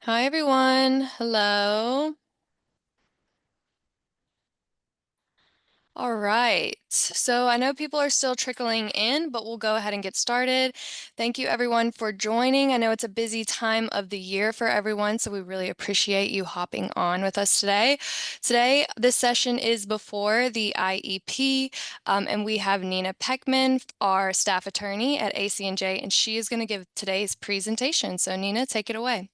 Hi, everyone. Hello. All right. So I know people are still trickling in, but we'll go ahead and get started. Thank you, everyone, for joining. I know it's a busy time of the year for everyone, so we really appreciate you hopping on with us today. Today, this session is before the IEP, and we have Nina Peckman, our staff attorney at ACNJ, and she is going to give today's presentation. So, Nina, take it away.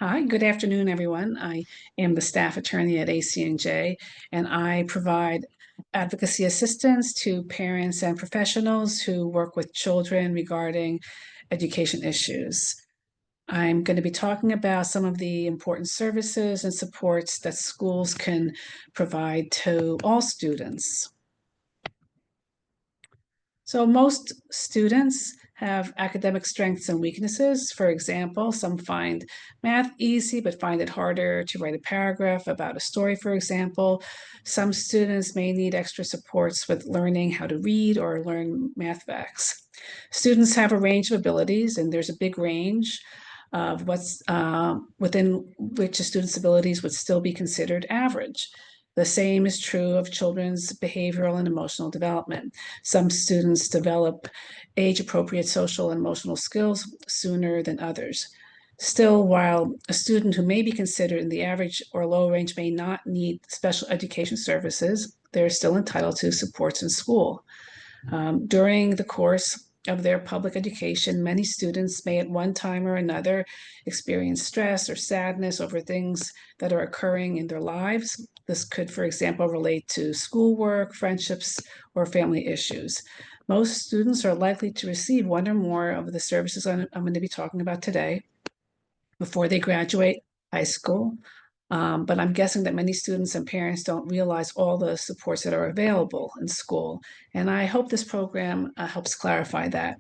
Hi, good afternoon, everyone. I am the staff attorney at ACNJ, and I provide advocacy assistance to parents and professionals who work with children regarding education issues. I'm going to be talking about some of the important services and supports that schools can provide to all students. So most students have academic strengths and weaknesses. For example, some find math easy but find it harder to write a paragraph about a story, for example. Some students may need extra supports with learning how to read or learn math facts. Students have a range of abilities, and there's a big range of what's within which a student's abilities would still be considered average. The same is true of children's behavioral and emotional development. Some students develop age-appropriate social and emotional skills sooner than others. Still, while a student who may be considered in the average or low range may not need special education services, they're still entitled to supports in school. During the course of their public education, many students may at one time or another experience stress or sadness over things that are occurring in their lives. This could, for example, relate to schoolwork, friendships, or family issues. Most students are likely to receive one or more of the services I'm going to be talking about today before they graduate high school. But I'm guessing that many students and parents don't realize all the supports that are available in school. And I hope this program helps clarify that.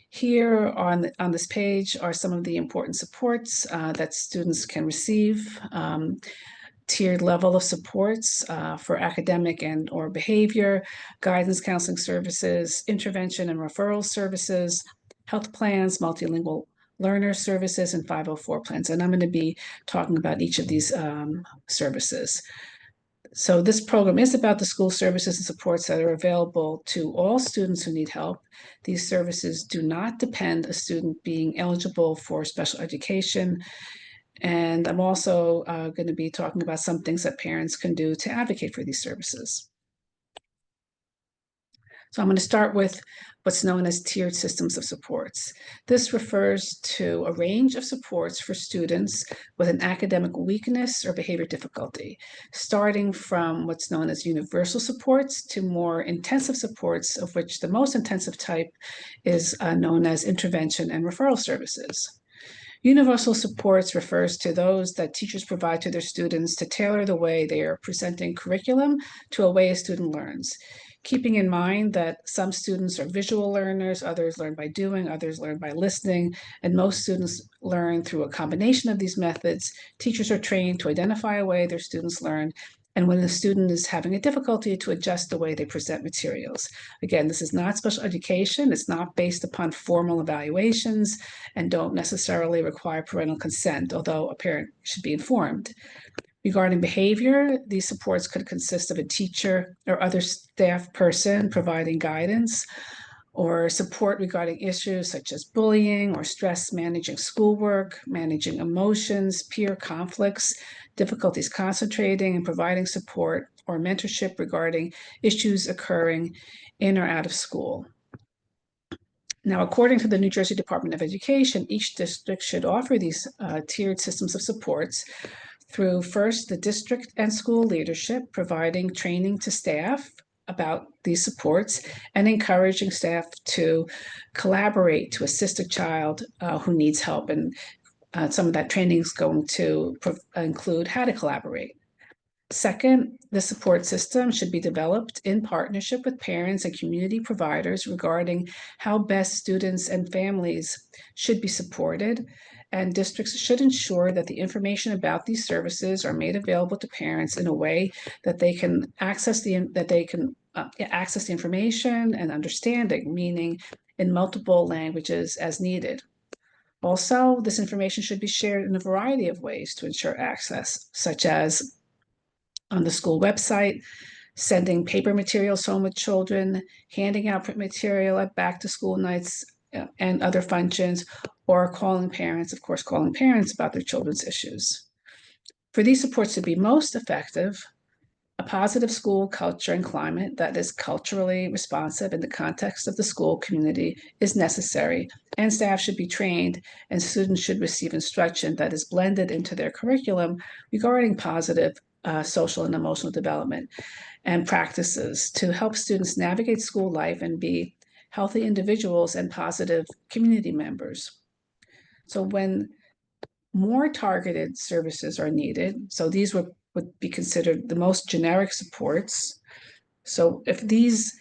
Here on this page are some of the important supports that students can receive. Tiered level of supports for academic and or behavior, guidance counseling services, intervention and referral services, health plans, multilingual learner services, and 504 plans. And I'm going to be talking about each of these services. So this program is about the school services and supports that are available to all students who need help. These services do not depend a student being eligible for special education. And I'm also going to be talking about some things that parents can do to advocate for these services. So I'm going to start with what's known as tiered systems of supports. This refers to a range of supports for students with an academic weakness or behavior difficulty, starting from what's known as universal supports to more intensive supports, of which the most intensive type is known as intervention and referral services. Universal supports refers to those that teachers provide to their students to tailor the way they are presenting curriculum to a way a student learns. Keeping in mind that some students are visual learners, others learn by doing, others learn by listening, and most students learn through a combination of these methods, teachers are trained to identify a way their students learn and when the student is having a difficulty to adjust the way they present materials. Again, this is not special education. It's not based upon formal evaluations and don't necessarily require parental consent, although a parent should be informed. Regarding behavior, these supports could consist of a teacher or other staff person providing guidance or support regarding issues such as bullying or stress, managing schoolwork, managing emotions, peer conflicts, difficulties concentrating and providing support, or mentorship regarding issues occurring in or out of school. Now, according to the New Jersey Department of Education, each district should offer these tiered systems of supports through first the district and school leadership, providing training to staff about these supports and encouraging staff to collaborate to assist a child who needs help. And some of that training is going to include how to collaborate. Second, the support system should be developed in partnership with parents and community providers regarding how best students and families should be supported. And districts should ensure that the information about these services are made available to parents in a way that they can access access the information and understanding, meaning in multiple languages as needed. Also, this information should be shared in a variety of ways to ensure access, such as on the school website, sending paper materials home with children, handing out print material at back to school nights and other functions, or calling parents, of course, calling parents about their children's issues. For these supports to be most effective, a positive school culture and climate that is culturally responsive in the context of the school community is necessary, and staff should be trained, and students should receive instruction that is blended into their curriculum regarding positive social and emotional development and practices to help students navigate school life and be healthy individuals and positive community members. So when more targeted services are needed, so these would be considered the most generic supports. So if these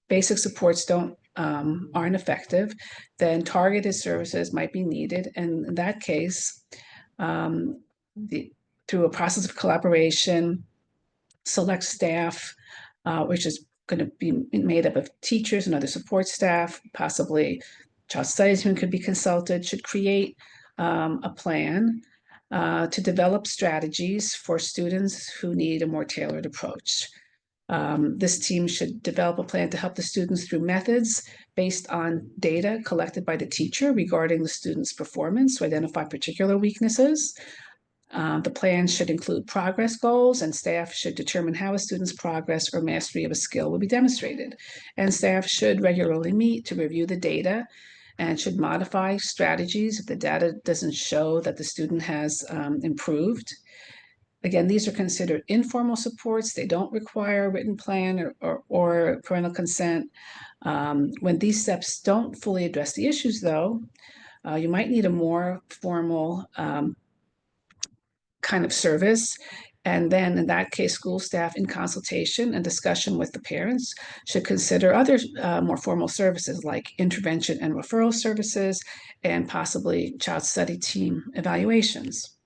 basic supports aren't effective, then targeted services might be needed. And in that case, um, through a process of collaboration, select staff, which is going to be made up of teachers and other support staff, possibly child studies who could be consulted, should create a plan to develop strategies for students who need a more tailored approach. This team should develop a plan to help the students through methods based on data collected by the teacher regarding the student's performance to identify particular weaknesses. The plan should include progress goals, and staff should determine how a student's progress or mastery of a skill will be demonstrated. And staff should regularly meet to review the data and should modify strategies if the data doesn't show that the student has improved. Again, these are considered informal supports. They don't require a written plan or parental consent. When these steps don't fully address the issues, though, you might need a more formal kind of service. And then in that case, school staff in consultation and discussion with the parents should consider other more formal services like intervention and referral services and possibly child study team evaluations.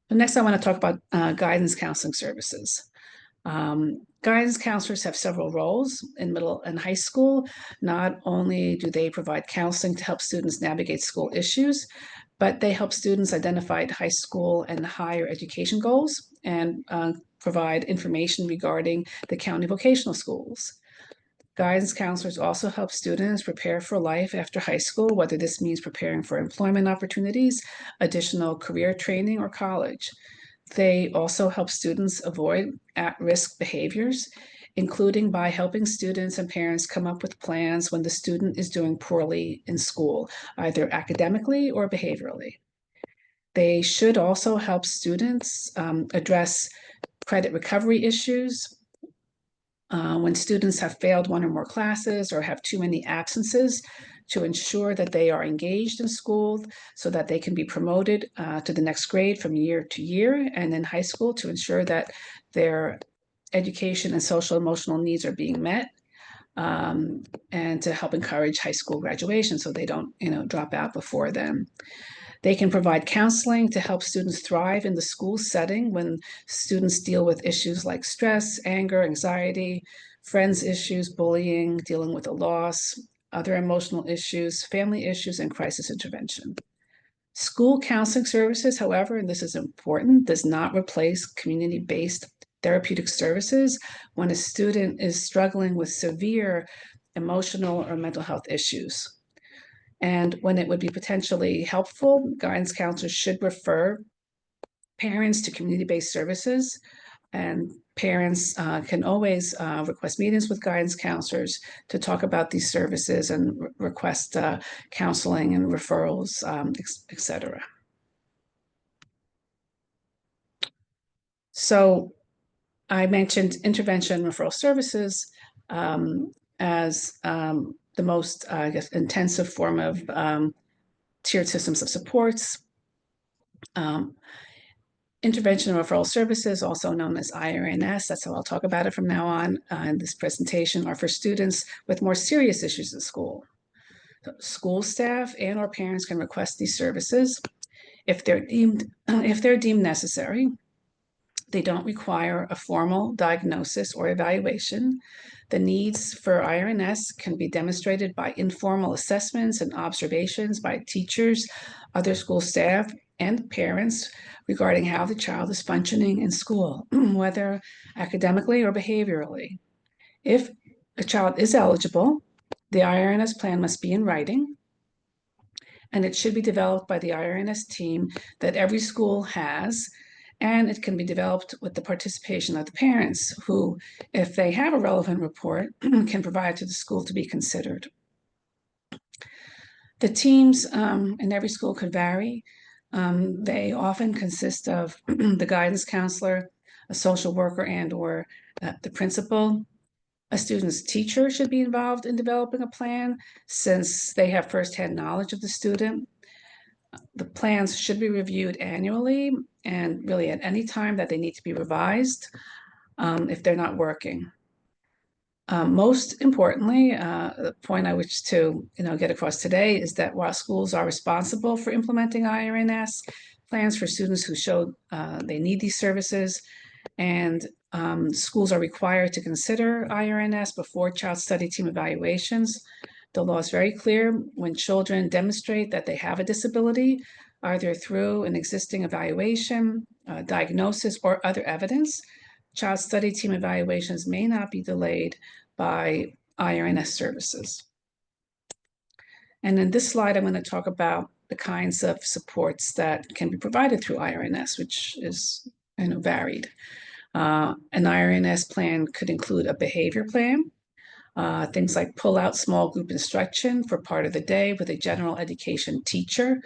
So next, I want to talk about guidance counseling services. Guidance counselors have several roles in middle and high school. Not only do they provide counseling to help students navigate school issues, but they help students identify high school and higher education goals and provide information regarding the county vocational schools. Guidance counselors also help students prepare for life after high school, whether this means preparing for employment opportunities, additional career training, or college. They also help students avoid at-risk behaviors, including by helping students and parents come up with plans when the student is doing poorly in school, either academically or behaviorally. They should also help students address credit recovery issues, when students have failed one or more classes or have too many absences, to ensure that they are engaged in school so that they can be promoted to the next grade from year to year, and in high school to ensure that their education and social emotional needs are being met, and to help encourage high school graduation so they don't drop out before then. They can provide counseling to help students thrive in the school setting when students deal with issues like stress, anger, anxiety, friends issues, bullying, dealing with a loss, other emotional issues, family issues, and crisis intervention. School counseling services, however, and this is important, does not replace community-based therapeutic services when a student is struggling with severe emotional or mental health issues. And when it would be potentially helpful, guidance counselors should refer parents to community-based services, and parents can always request meetings with guidance counselors to talk about these services and request counseling and referrals, et cetera. So I mentioned intervention referral services as the most, I guess, intensive form of tiered systems of supports. Intervention and referral services, also known as IR&S, that's how I'll talk about it from now on in this presentation, are for students with more serious issues at school. So school staff and or parents can request these services if they're deemed necessary. They don't require a formal diagnosis or evaluation. The needs for IR&S can be demonstrated by informal assessments and observations by teachers, other school staff, and parents regarding how the child is functioning in school, whether academically or behaviorally. If a child is eligible, the IR&S plan must be in writing, and it should be developed by the IR&S team that every school has, and it can be developed with the participation of the parents who, if they have a relevant report, can provide to the school to be considered. The teams in every school could vary. They often consist of the guidance counselor, a social worker, and or the principal. A student's teacher should be involved in developing a plan since they have firsthand knowledge of the student. The plans should be reviewed annually and really at any time that they need to be revised if they're not working. Most importantly, the point I wish to get across today is that while schools are responsible for implementing IR&S plans for students who show they need these services, and schools are required to consider IR&S before child study team evaluations. The law is very clear. When children demonstrate that they have a disability, either through an existing evaluation, diagnosis, or other evidence, child study team evaluations may not be delayed by IR&S services. And in this slide, I'm going to talk about the kinds of supports that can be provided through IR&S, which is varied. An IR&S plan could include a behavior plan, things like pull out small group instruction for part of the day with a general education teacher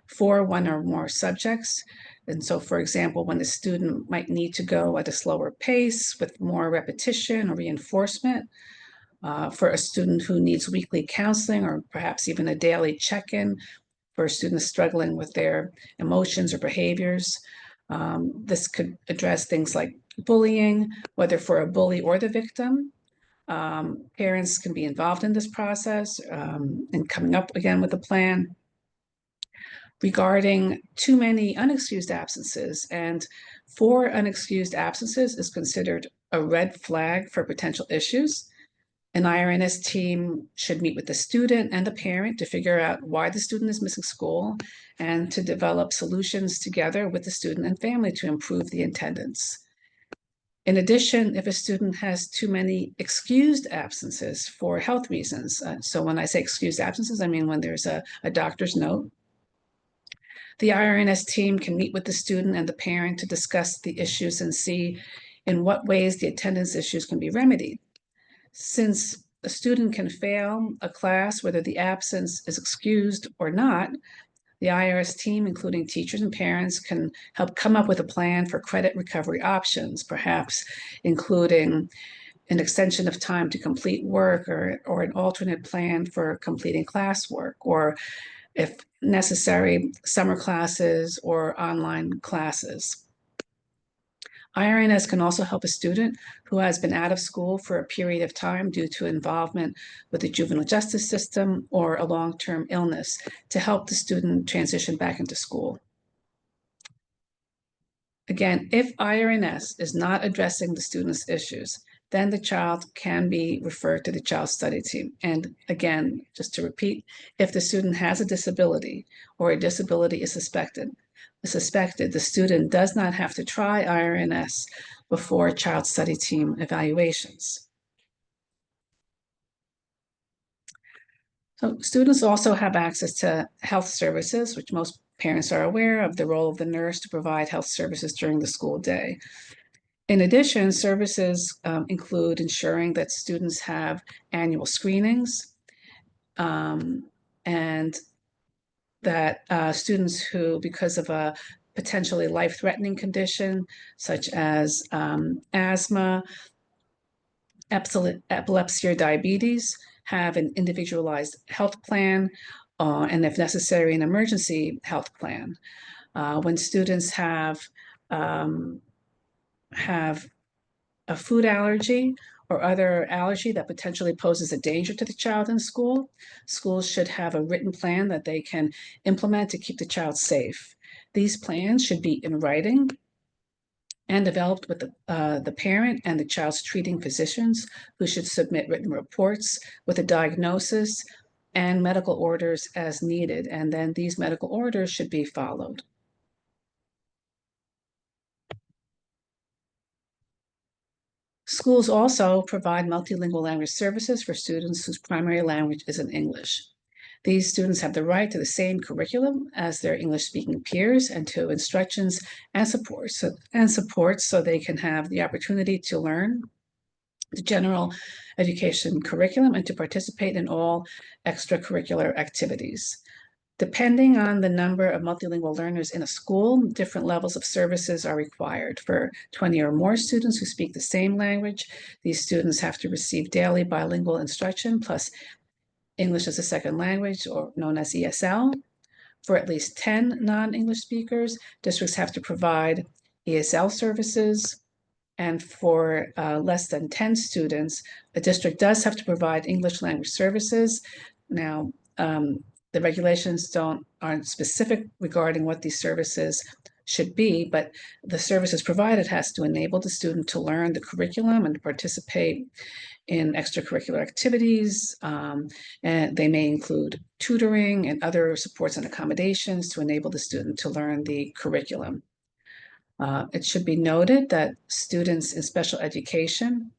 for one or more subjects. And so, for example, when the student might need to go at a slower pace with more repetition or reinforcement, for a student who needs weekly counseling or perhaps even a daily check-in for students struggling with their emotions or behaviors. This could address things like bullying, whether for a bully or the victim. Parents can be involved in this process and coming up again with a plan. Regarding too many unexcused absences, and 4 unexcused absences is considered a red flag for potential issues. An IR&S team should meet with the student and the parent to figure out why the student is missing school and to develop solutions together with the student and family to improve the attendance. In addition, if a student has too many excused absences for health reasons, so when I say excused absences, I mean when there's a doctor's note, the IR&S team can meet with the student and the parent to discuss the issues and see in what ways the attendance issues can be remedied. Since a student can fail a class, whether the absence is excused or not, the IRS team, including teachers and parents, can help come up with a plan for credit recovery options, perhaps including an extension of time to complete work or an alternate plan for completing classwork, or if necessary, summer classes or online classes. IR&S can also help a student who has been out of school for a period of time due to involvement with the juvenile justice system or a long-term illness to help the student transition back into school. Again, if IR&S is not addressing the student's issues, then the child can be referred to the child study team. And again, just to repeat, if the student has a disability or a disability is suspected, the student does not have to try IR&S before child study team evaluations. So students also have access to health services, which most parents are aware of the role of the nurse to provide health services during the school day. In addition, services include ensuring that students have annual screenings and that students who, because of a potentially life-threatening condition such as asthma, epilepsy, or diabetes, have an individualized health plan and, if necessary, an emergency health plan. When students have a food allergy or other allergy that potentially poses a danger to the child in school, schools should have a written plan that they can implement to keep the child safe. These plans should be in writing and developed with the parent and the child's treating physicians, who should submit written reports with a diagnosis and medical orders as needed. And then these medical orders should be followed. Schools also provide multilingual language services for students whose primary language isn't English. These students have the right to the same curriculum as their English-speaking peers and to instructions and support so they can have the opportunity to learn the general education curriculum and to participate in all extracurricular activities. Depending on the number of multilingual learners in a school, different levels of services are required. For 20 or more students who speak the same language, these students have to receive daily bilingual instruction plus English as a second language, or known as ESL. For at least 10 non-English speakers, districts have to provide ESL services. And for less than 10 students, a district does have to provide English language services. Now, the regulations aren't specific regarding what these services should be, but the services provided has to enable the student to learn the curriculum and to participate in extracurricular activities. And they may include tutoring and other supports and accommodations to enable the student to learn the curriculum. It should be noted that students in special education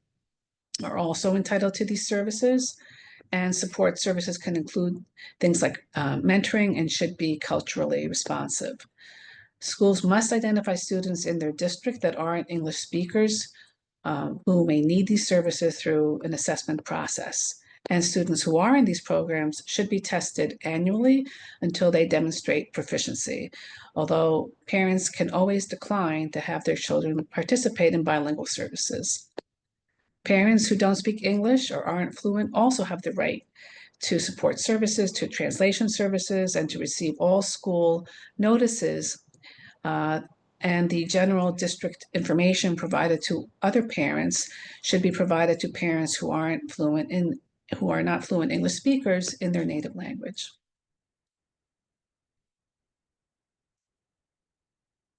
are also entitled to these services, and support services can include things like mentoring and should be culturally responsive. Schools must identify students in their district that aren't English speakers who may need these services through an assessment process. And students who are in these programs should be tested annually until they demonstrate proficiency, although parents can always decline to have their children participate in bilingual services. Parents who don't speak English or aren't fluent also have the right to support services, to translation services, and to receive all school notices and the general district information provided to other parents should be provided to parents who are not fluent English speakers in their native language.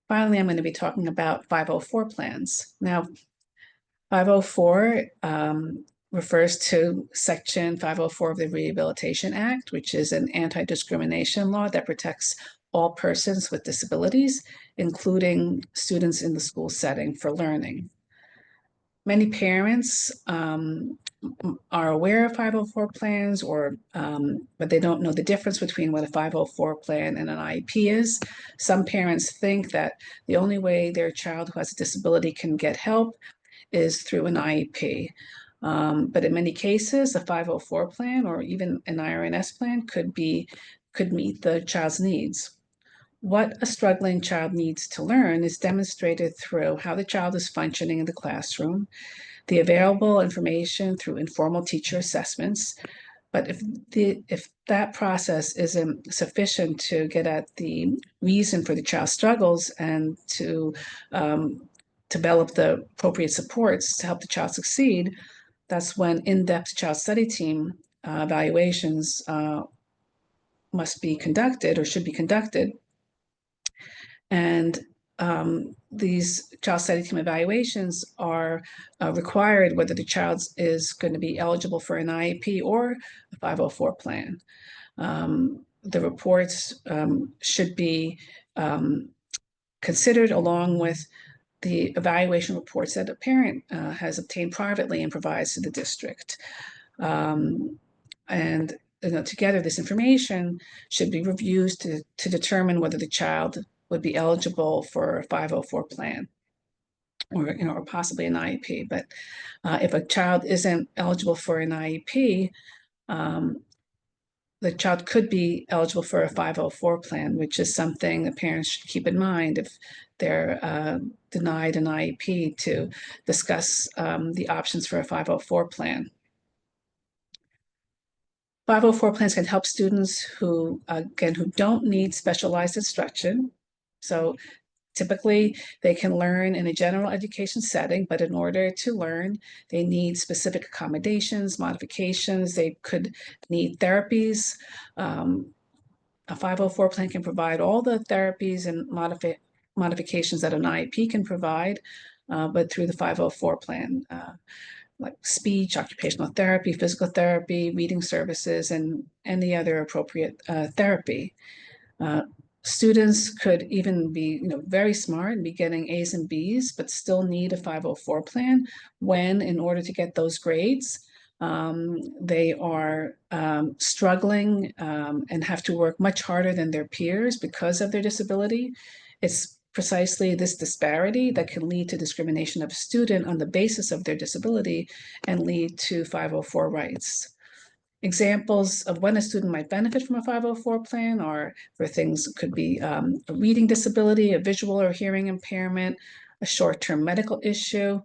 Finally, I'm going to be talking about 504 plans. Now, 504 refers to Section 504 of the Rehabilitation Act, which is an anti-discrimination law that protects all persons with disabilities, including students in the school setting for learning. Many parents are aware of 504 plans, but they don't know the difference between what a 504 plan and an IEP is. Some parents think that the only way their child who has a disability can get help is through an IEP. But in many cases, a 504 plan or even an IR&S plan could meet the child's needs. What a struggling child needs to learn is demonstrated through how the child is functioning in the classroom, the available information through informal teacher assessments. But if that process isn't sufficient to get at the reason for the child's struggles and to develop the appropriate supports to help the child succeed, that's when in-depth child study team evaluations must be conducted or should be conducted. And these child study team evaluations are required whether the child is going to be eligible for an IEP or a 504 plan. The reports should be considered along with the evaluation reports that a parent has obtained privately and provides to the district. And together, this information should be reviewed to determine whether the child would be eligible for a 504 plan or possibly an IEP. But if a child isn't eligible for an IEP, the child could be eligible for a 504 plan, which is something the parents should keep in mind if they're denied an IEP, to discuss the options for a 504 plan. 504 plans can help students who don't need specialized instruction. So typically, they can learn in a general education setting, but in order to learn, they need specific accommodations, modifications. They could need therapies. A 504 plan can provide all the therapies and modifications that an IEP can provide, but through the 504 plan, like speech, occupational therapy, physical therapy, reading services, and any other appropriate therapy. Uh, Students could even be, very smart and be getting A's and B's, but still need a 504 plan when, in order to get those grades, they are struggling and have to work much harder than their peers because of their disability. It's precisely this disparity that can lead to discrimination of a student on the basis of their disability and lead to 504 rights. Examples of when a student might benefit from a 504 plan are for things could be a reading disability, a visual or hearing impairment, a short-term medical issue,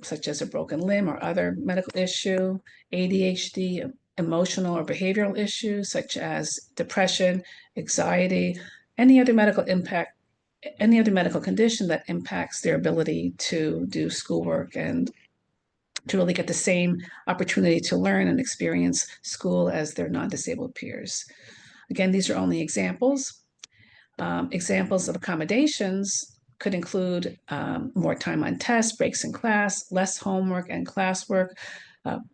such as a broken limb or other medical issue, ADHD, emotional or behavioral issues such as depression, anxiety, any other medical impact, any other medical condition that impacts their ability to do schoolwork and to really get the same opportunity to learn and experience school as their non-disabled peers. Again, these are only examples. Examples of accommodations could include more time on tests, breaks in class, less homework and classwork,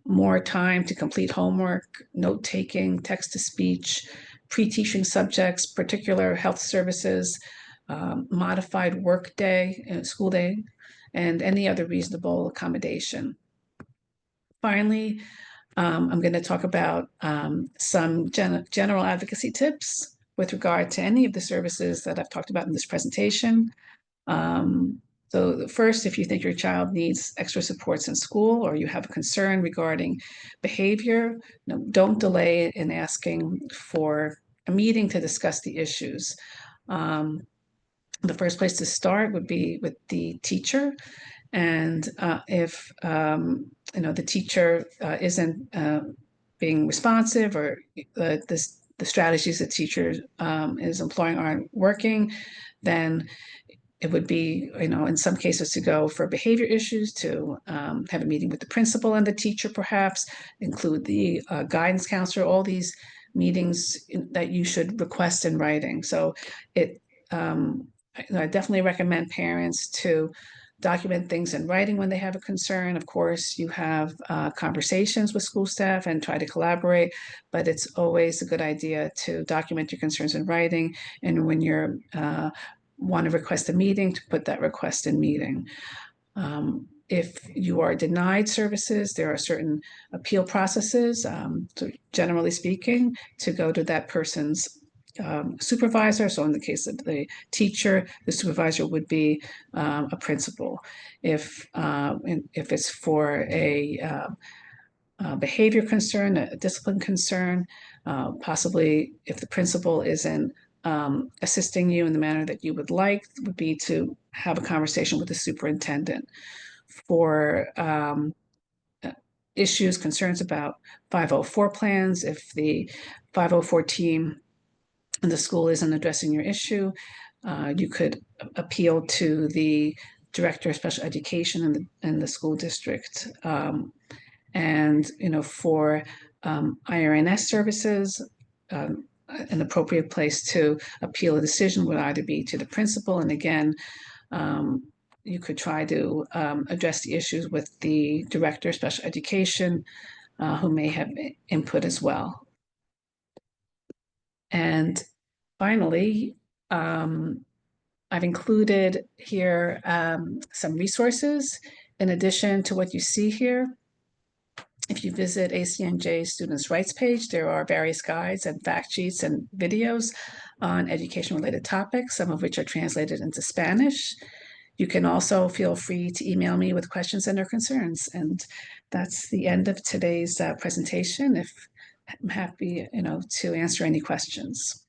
more time to complete homework, note-taking, text-to-speech, pre-teaching subjects, particular health services, modified work day, school day, and any other reasonable accommodation. Finally, I'm going to talk about some general advocacy tips with regard to any of the services that I've talked about in this presentation. Um, so first, if you think your child needs extra supports in school or you have a concern regarding behavior, don't delay in asking for a meeting to discuss the issues. The first place to start would be with the teacher. And if the teacher isn't being responsive or the strategies the teacher is employing aren't working, then it would be, in some cases to go for behavior issues, to have a meeting with the principal and the teacher, perhaps, include the guidance counselor, all these meetings that you should request in writing. So it, I definitely recommend parents to document things in writing when they have a concern. Of course, you have conversations with school staff and try to collaborate, but it's always a good idea to document your concerns in writing. And when you're want to request a meeting, to put that request in meeting. If you are denied services, there are certain appeal processes, so generally speaking, to go to that person's supervisor. So in the case of the teacher, the supervisor would be a principal. If it's for a behavior concern, a discipline concern, possibly if the principal isn't assisting you in the manner that you would like, would be to have a conversation with the superintendent for issues, concerns about 504 plans. If the 504 team in the school isn't addressing your issue, you could appeal to the director of special education in the school district. And for IR&S services, an appropriate place to appeal a decision would either be to the principal, and again, you could try to address the issues with the director of special education, who may have input as well. And finally, I've included here some resources in addition to what you see here. If you visit ACNJ Students' Rights page, there are various guides and fact sheets and videos on education-related topics, some of which are translated into Spanish. You can also feel free to email me with questions and or concerns. And that's the end of today's presentation. I'm happy, to answer any questions.